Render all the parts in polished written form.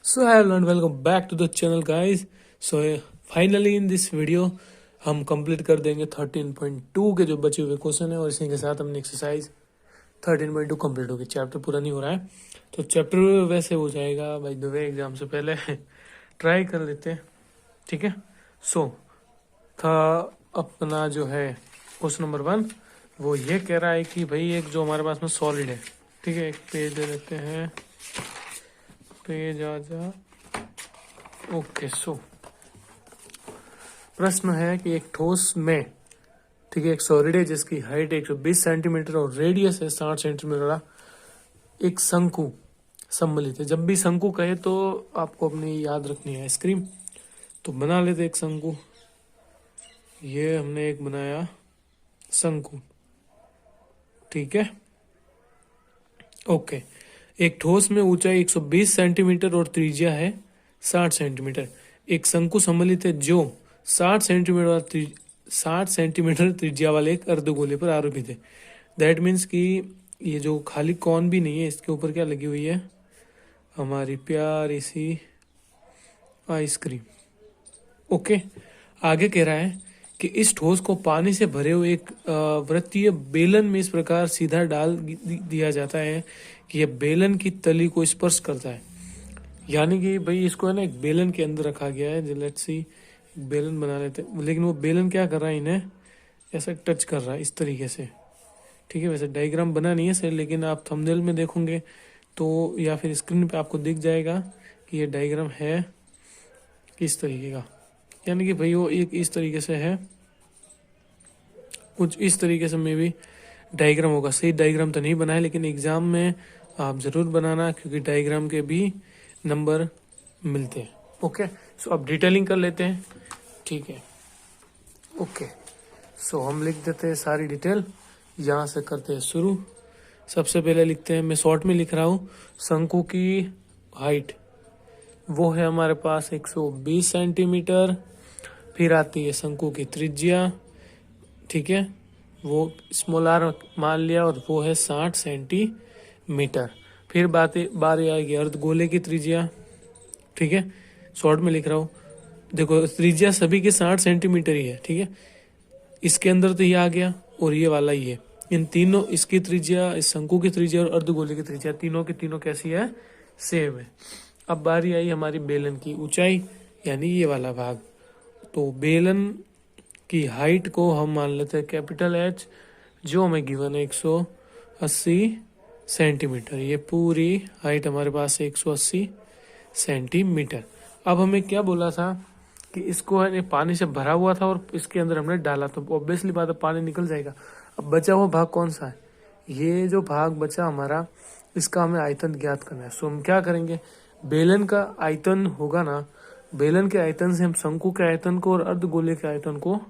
So hello and welcome back to the channel guys. So finally in this video हम complete कर देंगे 13.2 के जो बचे हुए क्वेश्चन है और इसी के साथ हमने एक्सरसाइज 13.2 कंप्लीट होगी। चैप्टर पूरा नहीं हो रहा है तो चैप्टर वैसे हो जाएगा बाय द वे एग्जाम से पहले ट्राई कर लेते हैं, ठीक है। सो था अपना जो है क्वेश्चन नंबर 1 वो ये कह रहा है कि भाई एक जो हमारे पास में सॉलिड है, ठीक है, एक पेज दे देते हैं, पेज आ जा। ओके, सो प्रश्न है कि एक ठोस में, ठीक है, एक सॉलिड है जिसकी हाइट 120 सेंटीमीटर और रेडियस है 60 सेंटीमीटर वाला एक शंकु सम्मिलित है। जब भी शंकु कहे तो आपको अपनी याद रखनी है आइसक्रीम। तो बना लेते एक शंकु। ये हमने एक बनाया शंकु, ठीक है। ओके, एक ठोस में ऊंचाई 120 सेंटीमीटर और त्रिज्या है 60 सेंटीमीटर। एक शंकु सम्मिलित है जो 60 सेंटीमीटर त्रिज्या वाले एक अर्धगोले पर आरोपित है। दैट मीन्स कि ये जो खाली कौन भी नहीं है, इसके ऊपर क्या लगी हुई है, हमारी प्यारी सी आइसक्रीम। ओके, आगे कह रहा है कि इस ठोस को पानी से भरे हुए एक वृत्तीय बेलन में इस प्रकार सीधा डाल दिया जाता है कि यह बेलन की तली को स्पर्श करता है। यानी कि भाई इसको है ना एक बेलन के अंदर रखा गया है। लेट्स सी, बेलन बना लेते हैं, लेकिन वो बेलन क्या कर रहा है, इन्हें ऐसा टच कर रहा है इस तरीके से, ठीक है। वैसे डायग्राम बना नहीं है सर, लेकिन आप थंबनेल में देखोगे तो या फिर स्क्रीन पे आपको दिख जाएगा कि ये डायग्राम है किस तरीके का। यानी कि भाई वो एक इस तरीके से है, कुछ इस तरीके से में भी डायग्राम होगा। सही डायग्राम तो नहीं बना है, लेकिन एग्जाम में आप जरूर बनाना क्योंकि डायग्राम के भी नंबर मिलते हैं। ओके, सो अब डिटेलिंग कर लेते हैं, ठीक है। ओके, सो हम लिख देते हैं सारी डिटेल, यहाँ से करते हैं शुरू। सबसे पहले लिखते हैं, मैं शॉर्ट में लिख रहा हूँ, शंकु की हाइट वो है हमारे पास 120 सेंटीमीटर। फिर आती है शंकु की त्रिज्या, ठीक है, वो स्मॉल आर मान लिया और वो है 60 सेंटीमीटर। फिर बारी आएगी अर्धगोले की त्रिज्या, ठीक है, शॉर्ट में लिख रहा हूँ। देखो त्रिज्या सभी के 60 सेंटीमीटर ही है, ठीक है। इसके अंदर तो ये आ गया और ये वाला ही है। इन तीनों, इसकी त्रिज्या, इस शंकु की त्रिज्या और अर्धगोले की त्रिज्या तीनों की तीनों कैसी है, सेम है। अब बारी आई हमारी बेलन की ऊंचाई, यानी ये वाला भाग। तो बेलन की हाइट को हम मान लेते हैं कैपिटल एच, जो हमें गिवन है 180 सेंटीमीटर। ये पूरी हाइट हमारे पास है 180 सेंटीमीटर। अब हमें क्या बोला था कि इसको है पानी से भरा हुआ था और इसके अंदर हमने डाला, तो ऑब्वियसली बात है पानी निकल जाएगा। अब बचा हुआ भाग कौन सा है, ये जो भाग बचा हमारा, इसका हमें आयतन ज्ञात करना है। सो हम क्या करेंगे, बेलन का आयतन होगा ना, बेलन के आयतन से हम शंकु के आयतन को और अर्धगोले के आयतन को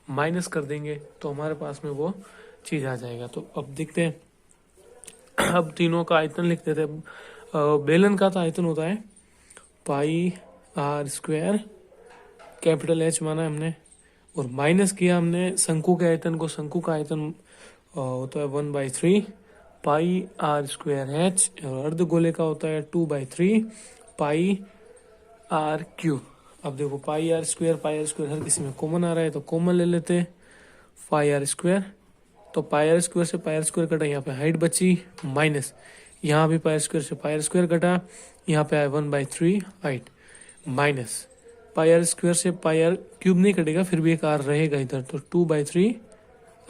माइनस कर देंगे तो हमारे पास में वो चीज आ जाएगा। तो अब देखते हैं, अब तीनों का आयतन लिख देते हैं। बेलन का तो आयतन होता है पाई आर स्क्वायर, कैपिटल एच माना हमने, और माइनस किया हमने शंकु के आयतन को। शंकु का आयतन होता है 1/3 पाई आर स्क्वायर एच, और अर्धगोले का होता है 2/3 पाई आर क्यूब। अब देखो पाई आर स्क्वायर हर किसी में कॉमन आ रहा है तो कॉमन ले लेते हैं, पाई आर स्क्वायर। तो पाई आर स्क्वायर से पाई आर स्क्वायर कटा, यहाँ पे हाइट बची माइनस, यहाँ भी पाई आर स्क्वायर से पाई आर स्क्वायर कटा, यहाँ पे आया 1/3 height minus pi r square से पाई आर क्यूब नहीं कटेगा, फिर भी एक आर रहेगा इधर, तो 2/3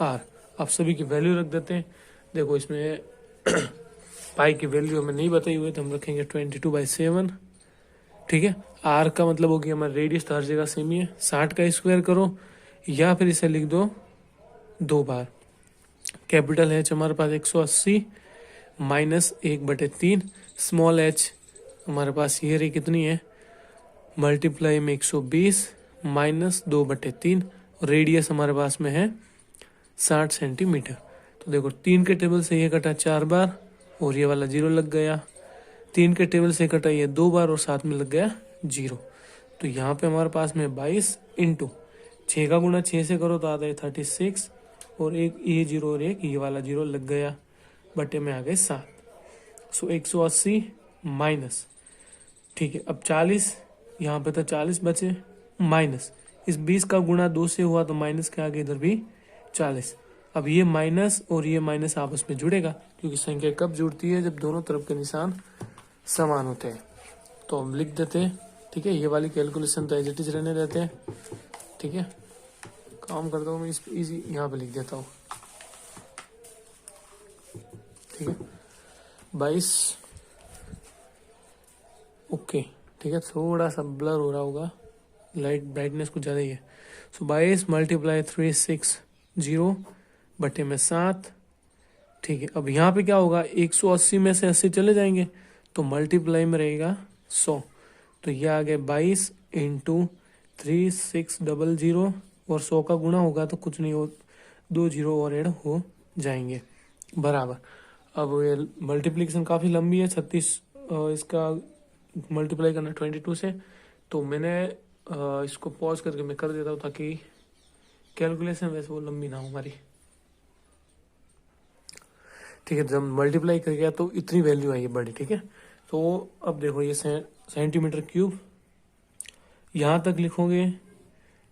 आर। आप सभी की वैल्यू रख देते हैं। देखो इसमें पाई की वैल्यू हमें नहीं बताई हुई तो हम रखेंगे 22/7, ठीक है। आर का मतलब हो गया हमारा रेडियस, तो हर जगह सेम ही है। 60 का स्क्वायर करो या फिर इसे लिख दो 2 बार। कैपिटल एच हमारे पास 180 माइनस 1/3, स्मॉल एच हमारे पास ये रही कितनी है, मल्टीप्लाई में 120 माइनस 2/3, रेडियस हमारे पास में है 60 सेंटीमीटर। तो देखो 3 के टेबल से ये कटा 4 बार और ये वाला 0 लग गया, 3 के टेबल से कटा ये 2 बार और साथ में लग गया 0। तो यहाँ पे हमारे पास में 22 इंटू 6 का गुणा 6 से करो तो आता है 36, और एक ये 0 और एक ये वाला 0 लग गया, बटे में आ गए 7। सो 180 माइनस ठीक है, अब 40 यहाँ पे तो 40 बचे, माइनस इस 20 का गुणा 2 से हुआ तो माइनस के आगे इधर भी 40। अब ये माइनस और ये माइनस आपस में जुड़ेगा, क्योंकि संख्या कब जुड़ती है, जब दोनों तरफ के निशान समान होते हैं। तो हम लिख देते हैं, ठीक है। ये वाली कैलकुलेशन तो एज इट इज रहने देते हैं, ठीक है। काम करता हूँ मैं इस इजी यहाँ पे लिख देता हूँ, ठीक है। 22, ओके, ठीक है। थोड़ा सा ब्लर हो रहा होगा, लाइट ब्राइटनेस कुछ ज़्यादा ही है। सो 22 मल्टीप्लाई 360 बटे में 7, ठीक है। अब यहाँ पे क्या होगा, 180 में से 80 चले जाएंगे तो मल्टीप्लाई में रहेगा 100, तो ये आ गया 22 इंटू 3600 और 100 का गुणा होगा तो कुछ नहीं हो, 2 जीरो और ऐड हो जाएंगे, बराबर। अब ये मल्टीप्लिकेशन काफ़ी लंबी है, 36 इसका मल्टीप्लाई करना 22 से, तो मैंने इसको पॉज करके मैं कर देता हूँ ताकि कैलकुलेशन वैसे वो लंबी ना हो हमारी, ठीक है। जब मल्टीप्लाई कर गया तो इतनी वैल्यू आई है बड़ी, ठीक है। तो अब देखो ये सेंटीमीटर क्यूब यहाँ तक लिखोगे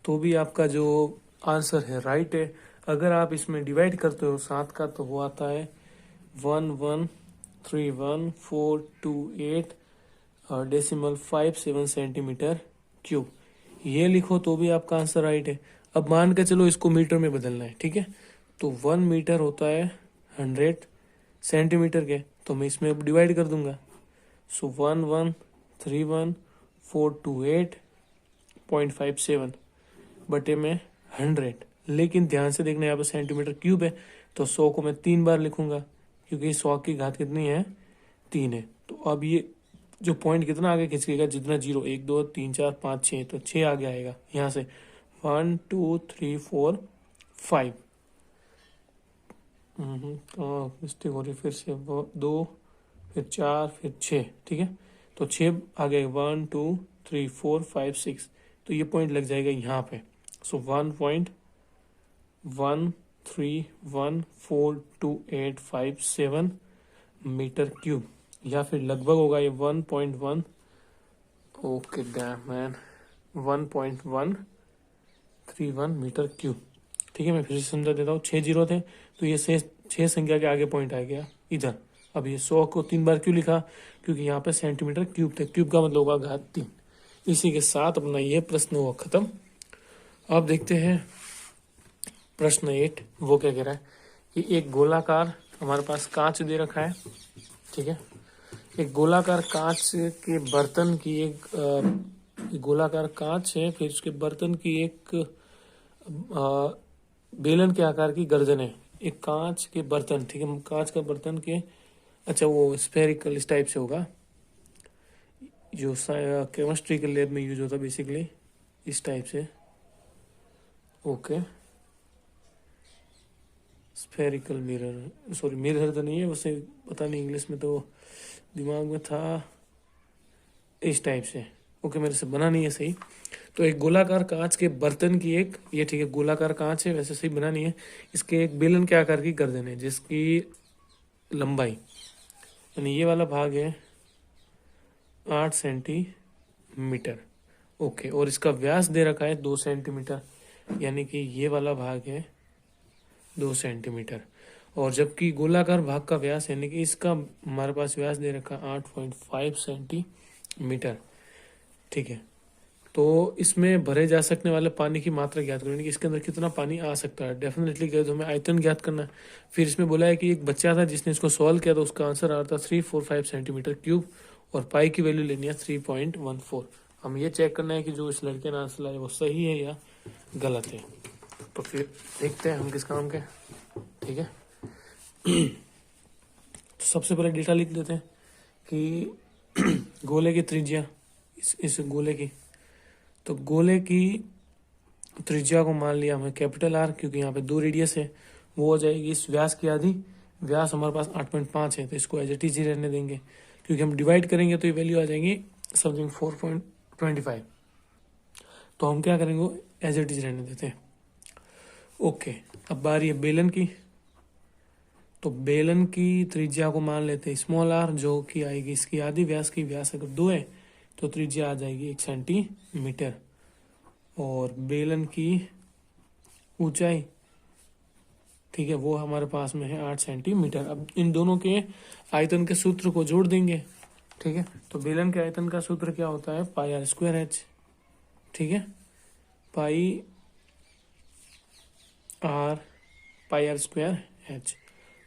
तो भी आपका जो आंसर है राइट है। अगर आप इसमें डिवाइड करते हो 7 का तो वो आता है 1131428 डेसिमल 57 सेंटीमीटर क्यूब। ये लिखो तो भी आपका आंसर राइट है। अब मान के चलो इसको मीटर में बदलना है, ठीक है। तो 1 मीटर होता है 100 सेंटीमीटर के, तो मैं इसमें अब डिवाइड कर दूंगा। सो 1131428.57 बटे में 100, लेकिन ध्यान से देखना यहाँ पे सेंटीमीटर क्यूब है तो 100 को मैं 3 बार लिखूंगा, क्योंकि 100 की घात कितनी है, 3 है। तो अब ये जो पॉइंट कितना आगे खिंचेगा, जितना जीरो 1 2 3 4 5 6, तो 6 आगे आएगा यहाँ से 1 2 3 4 5। मिस्टेक हो रही, फिर से 2 फिर 4 फिर 6, ठीक है। तो 6 आ गए 1 2 3 4 5 6, तो ये पॉइंट लग जाएगा यहाँ पे। सो 1.1314285 मीटर क्यूब, या फिर लगभग होगा ये 1.1, okay damn man, 1.131 metre cube, ठीक है। मैं फिर से समझा देता हूँ, 6 जीरो थे तो ये 6 संख्या के आगे पॉइंट आ गया इधर। अब ये 100 को 3 बार क्यों लिखा, क्योंकि यहाँ पे सेंटीमीटर क्यूब थे, क्यूब का मतलब होगा घात 3। इसी के साथ अपना ये प्रश्न हुआ खत्म। अब देखते हैं प्रश्न 8, वो क्या कह रहा है कि एक गोलाकार हमारे पास कांच दे रखा है, ठीक है। एक गोलाकार कांच के बर्तन की एक गोलाकार कांच है, फिर उसके बर्तन की एक बेलन के आकार की गर्दन है। एक कांच के बर्तन, ठीक है, कांच का बर्तन के, अच्छा वो स्फेरिकल इस टाइप से होगा, जो केमिस्ट्री के लैब में यूज होता है बेसिकली, इस टाइप से, okay. Spherical mirror, sorry mirror तो नहीं है वैसे, पता नहीं इंग्लिश में तो दिमाग में था, इस टाइप से, ओके। मेरे से बना नहीं है सही। तो एक गोलाकार कांच के बर्तन की एक, ये ठीक है गोलाकार कांच है, वैसे सही बना नहीं है। इसके एक बेलन के आकार की गर्दन है जिसकी लंबाई, यानी ये वाला भाग है 8 सेंटीमीटर, ओके। और इसका व्यास दे रखा है 2 सेंटीमीटर, यानी कि ये वाला भाग है 2 सेंटीमीटर। और जबकि गोलाकार भाग का व्यास, यानी कि इसका हमारे पास व्यास दे रखा 8.5 सेंटीमीटर, ठीक है। तो इसमें भरे जा सकने वाले पानी की मात्रा ज्ञात करो, यानी कि इसके अंदर कितना पानी आ सकता है। डेफिनेटली क्या, तो हमें आयतन ज्ञात करना है। फिर इसमें बोला है कि एक बच्चा था जिसने इसको सॉल्व किया तो उसका आंसर आ रहा था 345 सेंटीमीटर क्यूब, और पाई की वैल्यू लेनी है 3.14। हम ये चेक करना है कि जो इस लड़के ने आंसर लाया वो सही है या गलत है। तो फिर देखते हैं हम किस काम के, ठीक है। तो सबसे पहले डेटा लिख देते हैं कि गोले की त्रिज्या, इस गोले की, तो गोले की त्रिज्या को मान लिया हमें कैपिटल आर, क्योंकि यहाँ पे 2 रेडियस है, वो हो जाएगी इस व्यास की आधी। व्यास हमारे पास 8.5 है तो इसको एज इट इज ही रहने देंगे, क्योंकि हम डिवाइड करेंगे तो ये वैल्यू आ जाएंगी समथिंग 4.25। तो हम क्या करेंगे, एज इट इज रहने देते हैं, ओके। अब बारी है बेलन की, तो बेलन की त्रिज्या को मान लेते हैं स्मॉल आर, जो कि आएगी इसकी आधी। व्यास की, व्यास अगर 2 है तो त्रिज्या आ जाएगी 1 सेंटीमीटर। और बेलन की ऊंचाई, ठीक है, वो हमारे पास में है 8 सेंटीमीटर। अब इन दोनों के आयतन के सूत्र को जोड़ देंगे, ठीक है। तो बेलन के आयतन का सूत्र क्या होता है, पाई आर स्क्वायर एच, ठीक है, पाई आर स्क्वायर एच।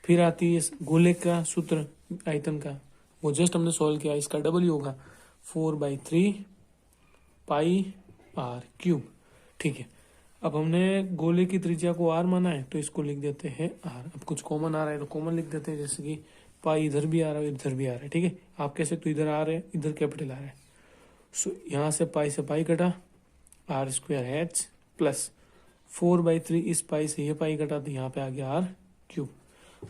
फिर आती है गोले का सूत्र आयतन का, वो जस्ट हमने सॉल्व किया, इसका डबल ही होगा 4/3 पाई आर क्यूब, ठीक है। अब हमने गोले की त्रिज्या को आर माना है, तो इसको लिख देते हैं आर। अब कुछ कॉमन आ रहा है तो कॉमन लिख देते हैं, जैसे कि पाई इधर भी आ रहा है, इधर भी आ रहा है, ठीक है। आप कैसे, तो इधर आ रहे हैं, इधर कैपिटल आ रहा है, सो यहाँ से पाई कटा, आर स्क्वायर एच प्लस 4/3, इस पाई से ये पाई कटा, तो यहाँ पे आ गया आर क्यूब।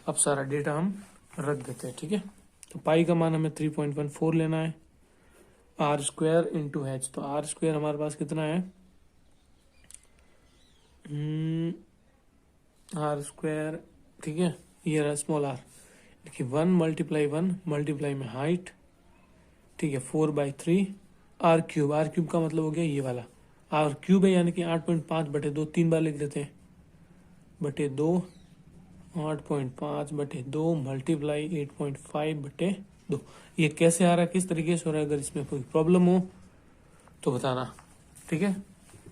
अब सारा डेटा हम रख देते हैं, ठीक है। तो पाई का मान हमें 3.14 लेना है, आर स्क्वायर इंटू एच, तो आर स्क्वायर हमारे पास कितना है, आर स्क्वायर, ठीक है, ये रहा स्मॉल आर, देखिए 1 मल्टीप्लाई में हाइट, ठीक है, 4/3 आर क्यूब का मतलब हो गया ये वाला, आर क्यूब है यानी कि 8.5/2, 3 बार लिख देते हैं, /2, 8.5/2 मल्टीप्लाई 8.5/2। ये कैसे आ रहा है, किस तरीके से हो रहा है, अगर इसमें कोई प्रॉब्लम हो तो बताना, ठीक है,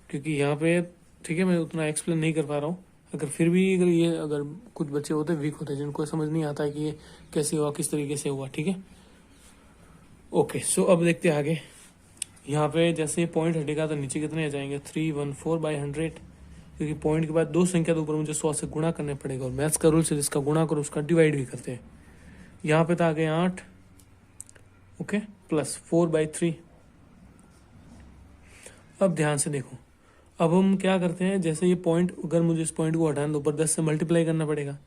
क्योंकि यहाँ पे, ठीक है, मैं उतना एक्सप्लेन नहीं कर पा रहा हूँ। अगर फिर भी अगर कुछ बच्चे होते वीक होते जिनको समझ नहीं आता है कि ये कैसे हुआ, किस तरीके से हुआ, ठीक है। ओके, सो अब देखते हैं आगे। यहाँ पे जैसे पॉइंट हटेगा तो नीचे कितने आ जाएंगे, 314/100, क्योंकि पॉइंट के बाद दो संख्या तो ऊपर मुझे 100 से गुणा करने पड़ेगा, और मैथ्स का रूल से जिसका गुणा करो उसका डिवाइड भी करते हैं। यहाँ पे तो आ गए 8, ओके, प्लस 4/3। अब ध्यान से देखो, अब हम क्या करते हैं, जैसे ये पॉइंट, अगर मुझे इस पॉइंट को हटाना तो ऊपर 10 से मल्टीप्लाई करना पड़ेगा,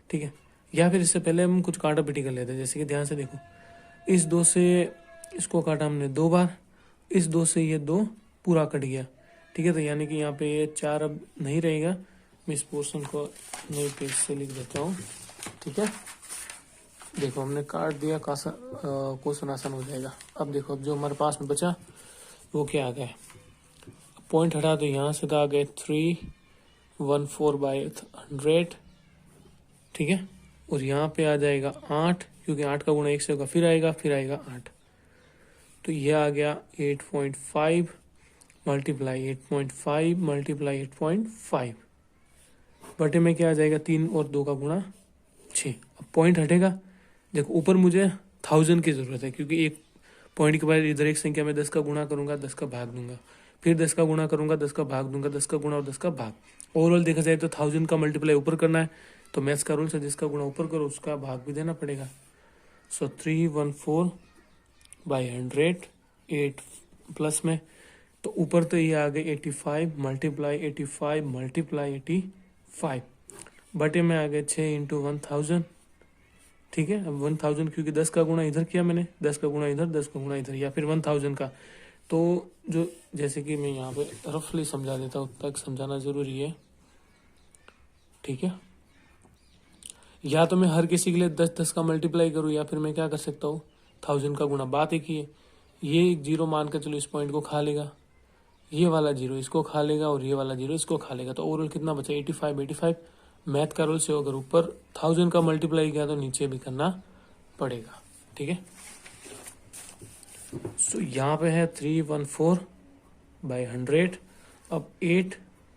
ठीक है। या फिर इससे पहले हम कुछ काटा पिटी कर लेते हैं, जैसे कि ध्यान से देखो, इस 2 से इसको काटा हमने 2 बार, इस 2 से ये 2 पूरा कट गया, ठीक है। तो यानी कि यहाँ पे ये 4 अब नहीं रहेगा, मैं इस पोर्शन को नए पेज से लिख देता हूँ, ठीक है। देखो हमने काट दिया, क्वेश्चन आसान हो जाएगा। अब देखो, अब जो हमारे पास में बचा वो क्या आ गया, पॉइंट हटा तो यहाँ से तो आ गए 314/100, ठीक है। और यहाँ पे आ जाएगा 8, क्योंकि 8 का गुणा 1 से होगा, फिर आएगा 8, तो ये आ गया 8.5 मल्टीप्लाई 8.5 मल्टीप्लाई 8.5 बटे में क्या आ जाएगा, 3 और 2 का गुणा 6। अब पॉइंट हटेगा, देखो ऊपर मुझे 1000 की जरूरत है, क्योंकि एक पॉइंट के बाद इधर एक संख्या में 10 का गुणा करूंगा, 10 का भाग दूंगा, फिर 10 का गुणा करूंगा, 10 का भाग दूंगा, 10 का गुणा और 10 का भाग। ओवरऑल देखा जाए तो 1000 का मल्टीप्लाई ऊपर करना है, तो मैथ्स का रूल से जिसका गुणा ऊपर करो उसका भाग भी देना पड़ेगा। सो 314/100, 8 प्लस में, तो ऊपर तो ये आ गए 85 मल्टीप्लाई 85 मल्टीप्लाई 85 बटे में आ गए 6 × 1000, ठीक है। अब 1000, क्योंकि 10 का गुणा इधर किया मैंने, 10 का गुणा इधर, 10 का गुणा इधर, या फिर 1000 का, तो जो जैसे कि मैं यहाँ पे रफली समझा देता हूँ, तक समझाना जरूरी है, ठीक है। या तो मैं हर किसी के लिए 10 का मल्टीप्लाई करूँ, या फिर मैं क्या कर सकता हूँ, 1000 का गुणा। बात एक ही है, ये एक 0 मान कर चलो इस पॉइंट को खा लेगा, ये वाला 0 इसको खा लेगा, और ये वाला 0 इसको खा लेगा, तो ओवरऑल कितना बचा, 85। मैथ का रूल से अगर ऊपर 1000 का मल्टीप्लाई किया तो नीचे भी करना पड़ेगा, ठीक है। सो यहाँ पे है 314/100। अब 8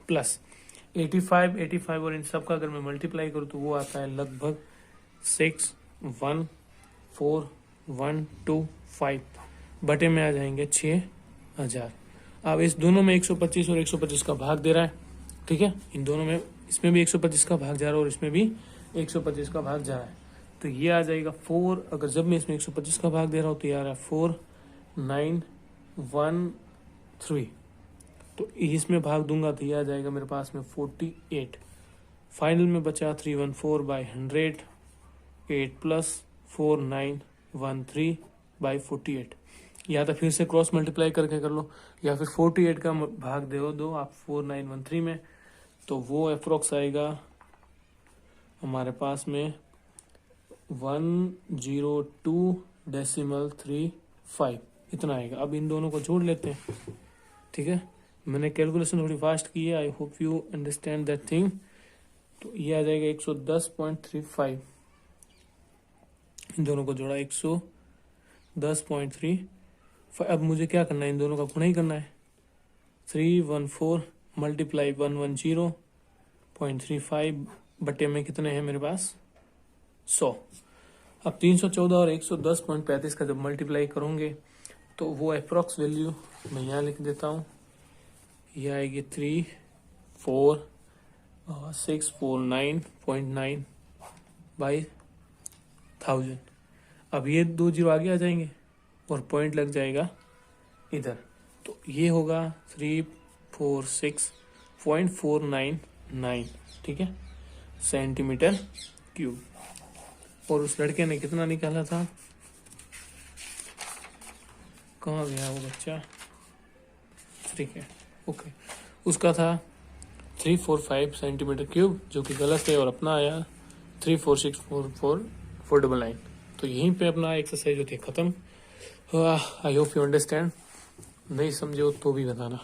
प्लस 85 और इन सब का अगर मैं मल्टीप्लाई करूँ तो वो आता है लगभग 614,125 बटे में आ जाएंगे 6000। अब इस दोनों में 125 और 125 का भाग दे रहा है, ठीक है। इन दोनों में, इसमें भी 125 का भाग जा रहा है और इसमें भी 125 का भाग जा रहा है, तो ये आ जाएगा 4। अगर जब मैं इसमें 125 का भाग दे रहा हूँ तो ये आ रहा है 4913, तो इसमें भाग दूंगा तो ये आ जाएगा मेरे पास में 48। फाइनल में बचा 314/100, 8 प्लस 4913/48। या तो फिर से क्रॉस मल्टीप्लाई करके कर लो, या फिर 48 का भाग दो आप 4913 में, तो वो अप्रोक्स आएगा हमारे पास में 102.35, इतना आएगा। अब इन दोनों को जोड़ लेते हैं, ठीक है। मैंने कैलकुलेशन थोड़ी फास्ट की है, I hope you understand that thing. तो ये आ जाएगा 110.35, इन दोनों को जोड़ा 110.35। अब मुझे क्या करना है, इन दोनों का गुणा ही करना है। 314 मल्टीप्लाई 110.35 बटे में कितने हैं मेरे पास 100। अब 314 और 110.35 का जब मल्टीप्लाई करोगे तो वो अप्रोक्स वैल्यू मैं यहाँ लिख देता हूँ, ये आएगी 34649.9 बाई 1000। अब ये 2 जीरो आगे आ जाएंगे और पॉइंट लग जाएगा इधर, तो ये होगा 346.499, ठीक है, सेंटीमीटर क्यूब। और उस लड़के ने कितना निकाला था, कहाँ गया वो बच्चा, ठीक है, ओके, उसका था 345 सेंटीमीटर क्यूब, जो कि गलत है, और अपना आया 3464499। तो यहीं पे अपना एक्सरसाइज होती है खत्म। आई होप यू अंडरस्टैंड, नहीं समझे हो तो भी बताना।